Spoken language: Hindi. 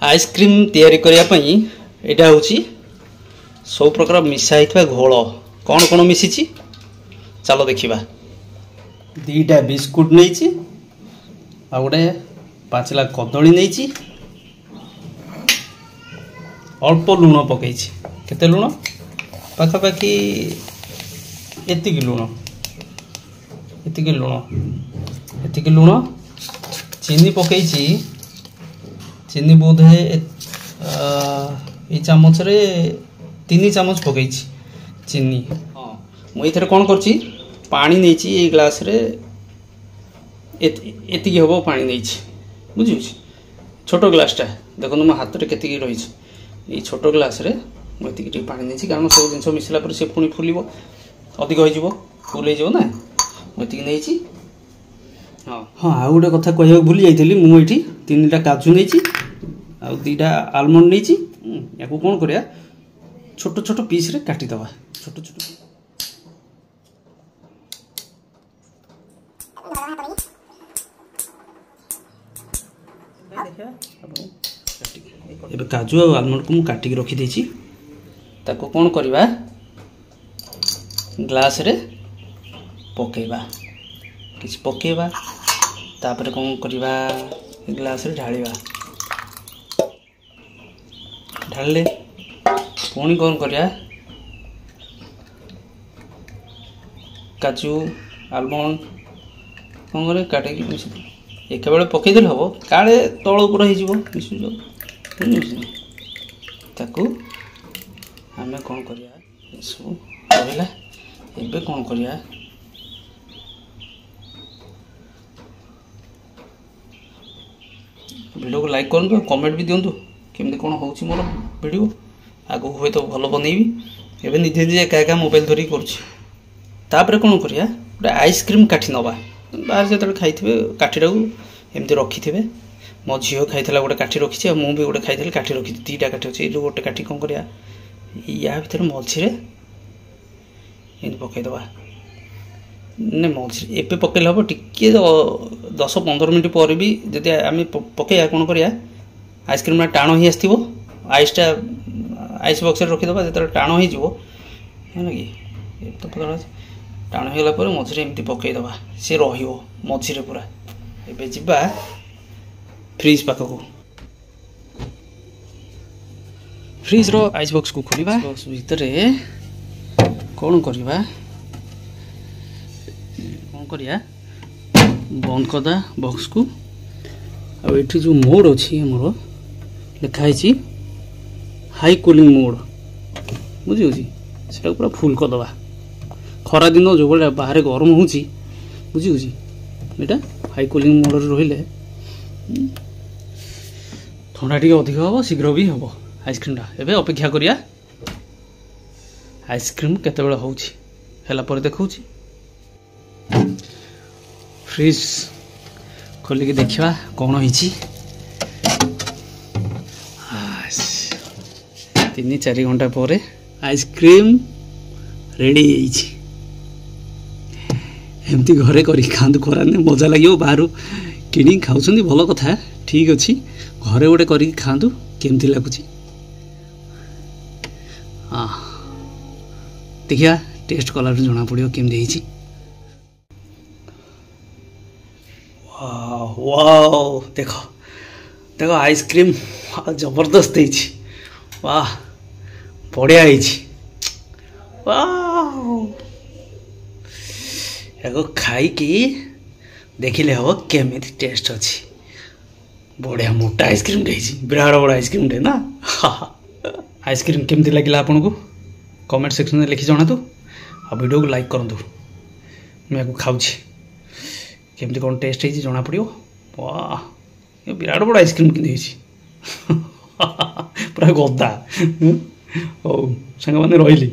आइसक्रीम तैयारी करिया पई एटा होची सब प्रकार मिसा हितबा घोल कौन कौन मिसिची चलो देखिबा। दीटा बिस्कुट नहींची आ गोटे पाचला कदली नहींची अल्प लुण पकईची केते लुण पाखापाखि एतिकी लुण चीनी पकईची चीनी बोध है ये चामच रे 3 चामच पकईची चीनी। हाँ मुझे कौन करची पानी नहीं ये ग्लास रे एतिकी हम पानी नहीं बुझी छोट ग्लासटा देखो मो हाथ में केतिकी रही ये छोट ग्लास रे मुझे पानी नहीं कारण सब जिन मिसला पर से पुणी फुल अधिक हो फुल हो ना मुझे नहीं। हाँ हाँ आ गोटे कथा कह भूली जाइली मुझे 3टा काजू नहीं आ 2टा आलमंड नहीं या कौन करिया छोट छोट पीस रे काटिदवा छोट छोट एबे काजू और आलमंड को मु काटिक रखी देछि ताको कौन करवा ग्लास रे पकेबा किछ पकेबा तापर कौन करवा ग्लास रे ढालिबा ढालले पुणी कौन करिया काजू आलमंड कौन करे काटिक एक बेले पकईदेले हम काले तल ऊपर हो ताकू आमे कौन करिया सब रहा एबे कौन करिया वीडियो को लाइक करंतु कमेंट भी दिंतु केमती कौन होची मोर वीडियो आगु हुए तो भल बनैबी एबे निजे निजे एका एका मोबाइल धरी करूची तापर कौन करिया गोटे आइसक्रीम काठी नवा बाहर जो खाइथिबे काठीटा एमती रखिथिबे मो झील खाइला गोटे काठी रखी मु भी गोटे खाई काठी रखी 2टा काठी अच्छे जो गोटे काठी कौन करिया या भर मझे एमती पकईदबा ना मझे एवं पकड़े हम टिके 10-15 मिनट पर भी जब आम पकईया कौन करिया आइसक्रीम टाण ही आसो आइसटा आइस बक्स रखीदबा जो टाण हो कि तो पता टाण होगा मझे एमती पकईदबा सी मझे पूरा एबे जिबा फ्रिज पाखक फ्रिज रो आइस बॉक्स को खोलिबा बॉक्स भीतर कौन करिया बंद करदा बॉक्स को आ एठी जो मोड अछि हमरो लिखाई हाई कूलिंग मोड बुझी सेटा पूरा फुल कर दबा खरा दिन जो बड़े बाहर गरम होची बुझी एटा हाई कूलिंग मोड रहिले ठंडा टी अधिक हम शीघ्र भी हम आइसक्रीमटा एबे अपेक्षा करिया आइसक्रीम केते बेला होची हैला पर देखौची फ्रिज खोल के देखा कौन होइची 3-4 घंटा पर आइसक्रीम रेडी एमती घरे करी खाँतु खराने मजा लगे बाहर किणी खाऊँ भल कथा ठीक अच्छी घरे गोटे कर खाँतु केमती लगुच हाँ देखिया टेस्ट कला जना पड़ो केमती वाओ देखो देखो आइसक्रीम जबरदस्त वाह बढ़िया वाह खाई कि देखिले हम केमी टेस्ट अच्छी बढ़िया मोटा आइसक्रीम विराट बड़ा आइसक्रीम टे ना आइसक्रीम केमती लगे आपन को कमेंट सेक्शन में लिखी जनातु आ वीडियो को लाइक करंतु मैं खाऊँ केमती कौन टेस्ट है जना पड़ो वाह ये विराट बड़ा आइसक्रीम कि पूरा गदा ओ सांग मैंने रही।